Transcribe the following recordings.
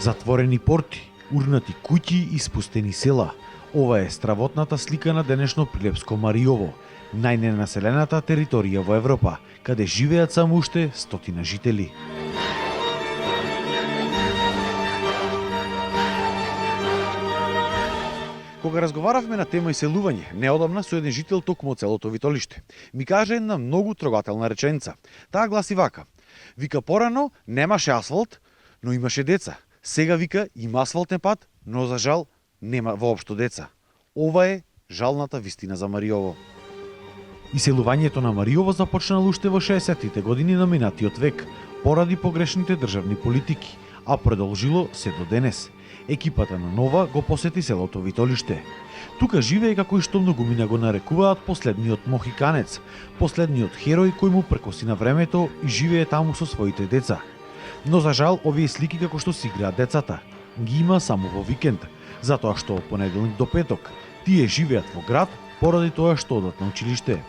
Затворени порти, урнати куќи и спустени села. Ова е стравотната слика на денешно Прилепско Мариово, најненаселената територија во Европа, каде живеат само уште 100 жители. Кога разговаравме на тема иселување, неодамна со еден жител токму од селото Витолиште, ми кажа една многу трогателна реченица. Таа гласи вака: вика, порано немаше асфалт, но имаше деца. Сега, вика, има асфалтен пат, но за жал нема воопшто деца. Ова е жалната вистина за Мариово. Иселувањето на Мариово започнало уште во 60-тите години на минатиот век, поради погрешните државни политики, а продолжило се до денес. Екипата на Нова го посети селото Витолиште. Тука живее, како и што многумина го нарекуваат, последниот мохиканец, последниот херој кој му прекоси на времето и живее таму со своите деца. Но за жал, овие слики како што си играат децата ги има само во викенд, затоа што од понеделник до петок тие живеат во град поради тоа што одат на училиште.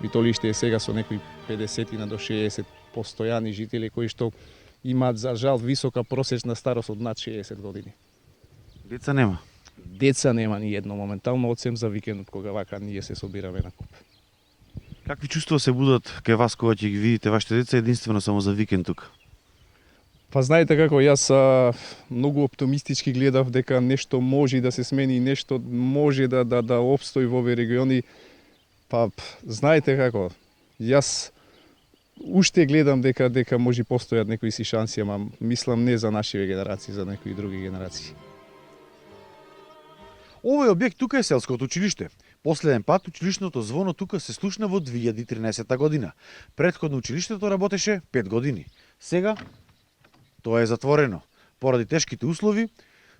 Витолиште е сега со некои 50 до 60 постојани жители кои што имаат за жал висока просечна старост од над 60 години. Деца нема. Деца нема ни едно моментално, одсем за викендот кога вака ние се собираме на куп. Какви чувства се будат кај вас кога ќе ги видите вашите деца единствено само за викенд тука? Па знаете како, јас многу оптимистички гледав дека нешто може да се смени, нешто може да опстои во овие региони. Па знаете како, јас уште гледам дека може постојат некои си шанси, ама мислам не за нашиве генерации, за некои други генерации. Овој објект тука е селското училиште. Последен пат училишното звоно тука се слушна во 2013 година. Претходно училиштето работеше 5 години. Сега тоа е затворено. Поради тешките услови,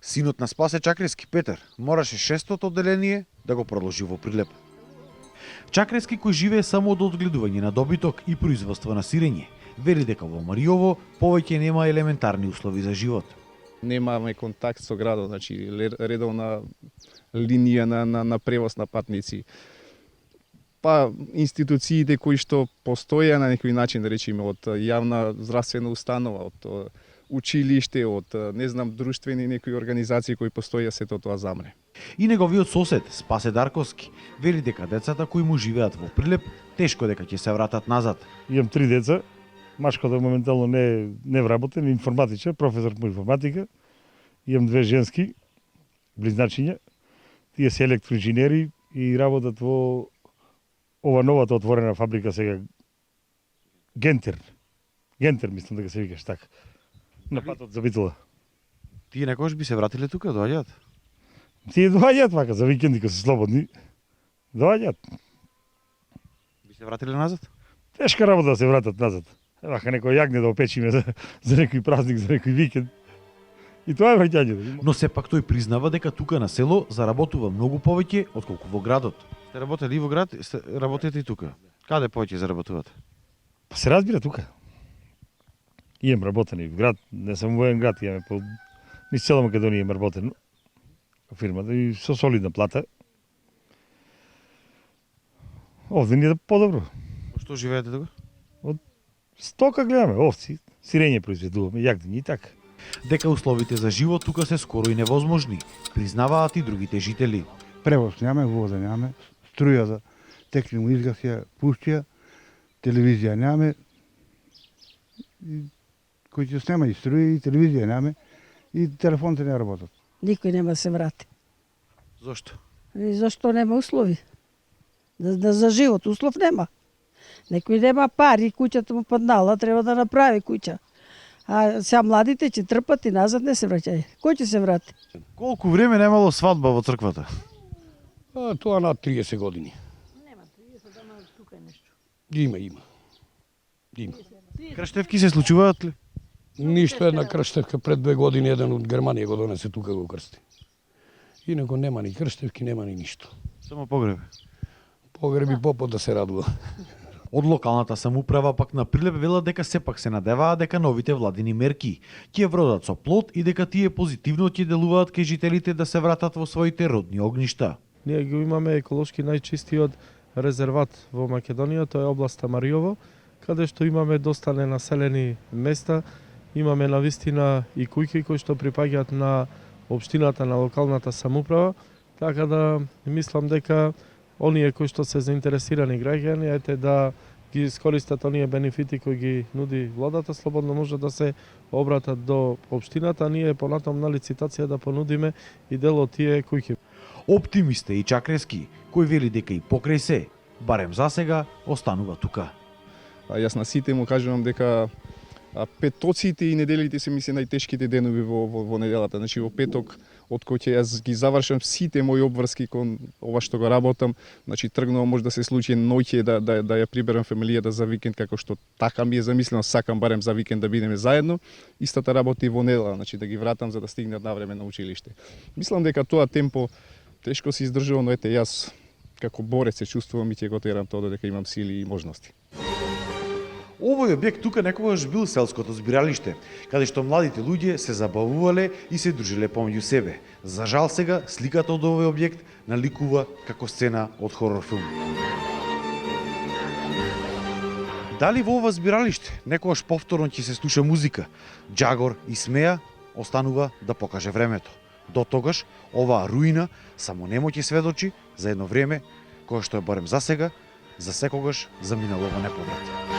синот на Спасе Чакрески, Петар, мораше 6-тото одделение да го продолжи во Прилеп. Чакрески, кој живее само од одгледување на добиток и производство на сирење, вели дека во Мариово повеќе нема елементарни услови за живот. Немаме контакт со градот, значи редовна линија на превоз на патници. Па институциите кои што постоја на некој начин, да речеме, од јавна здравствена установа, од училиште, од не знам друштвени некои организации кои постоја, сето тоа замре. И неговиот сосед, Спасе Дарковски, вели дека децата кои му живеат во Прилеп тешко дека ќе се вратат назад. Имам 3 деца, машкото моментално не вработен, информатичар, професор по информатика. Имам 2 женски, близначиња. Тие се електроинженери и работат во ова новата отворена фабрика сега, Гентер. Гентер, мислам дека се викаш така. На патот за Битола. Тие некогаш би се вратиле тука, доаѓаат? Тие доаѓаат вака за викенди кога се слободни. Доаѓаат. Би се вратиле назад? Тешка работа да се вратат назад. Вака некој јагне да опечиме за некој празник, за некој викенд. И тоа е враќањето. Но сепак тој признава дека тука на село заработува многу повеќе отколку во градот. Сте работели и во град, работите и тука. Каде повеќе заработувате? Па се разбира тука. Имам работени в град, не само во еден град, имаме по низ цела Македонија имам работено во фирмата и со солидна плата. Овде ни е подобро. Што живеете тука? Стока гледаме, овци, сирење произведуваме, јагниња и така. Дека условите за живот тука се скоро и невозможни, признаваат и другите жители. Превоз нямаме, вода нямаме, струја за текли му изгасија, пуштија, телевизија нямаме, кој ќе снема и струја и телевизија нямаме, и телефоните не работат. Никој нема се врати. Зошто? И зашто нема услови? За живот услов нема. Некој нема пари, куќата му паднала, треба да направи куќа. А сега младите ќе трпат и назад не се враќај. Кој ќе се врати? Колку време немало свадба во црквата? Тоа над 30 години. Нема 30, ама тука е нешто. Има. Крштевки се случуваат ли? Ништо, една крштевка пред 2 години еден од Германија го донесе тука го крсти. Инако нема ни крштевки, нема ни ништо. Само погреби. Погреби попот да се радува. Од локалната самоуправа пак на Прилеп велат дека сепак се надеваат дека новите владини мерки ќе вродат со плод и дека тие позитивно ќе делуваат кај жителите да се вратат во своите родни огништа. Ние го имаме еколошки најчистиот резерват во Македонија, тоа е областа Мариово, каде што имаме доста ненаселени места имаме на вистина и куќи кои што припаѓаат на општината, на локалната самоуправа, така да мислам дека оние кои што се заинтересирани граѓани, ете да ги искористат оние бенефити кои ги нуди владата, слободно може да се обратат до општината, а ние понатам на лицитација да понудиме и дел од тие куќи. Оптимист е и Чакрески, кој вели дека и покрај се, барем за сега, останува тука. Јас на сите му кажувам дека петоците и неделите се ми се најтешките денови во неделата. Значи во петок, од кој ќе јас ги завршам сите мои обврски кон ова што го работам, значи тргнувам може да се случи ноќе да ја приберам фамилијата за викенд како што така ми е замислено, сакам барем за викенд да бидеме заедно. Истата работа и во недела, значи да ги вратам за да стигнат на време на училиште. Мислам дека тоа темпо тешко се издржува, но ете јас како борец се чувствувам и ќе го терам тоа додека имам сили и можности. Овој објект тука некогаш бил селското збиралиште, каде што младите луѓе се забавувале и се дружиле помеѓу себе. За жал сега сликата од овој објект наликува како сцена од хорор филм. Дали во ова збиралиште некогаш повторно ќе се слуша музика, џагор и смеа, останува да покаже времето. До тогаш оваа руина само немо ќе сведочи за едно време кое што е барем за сега, за секогаш заминало во неповрат.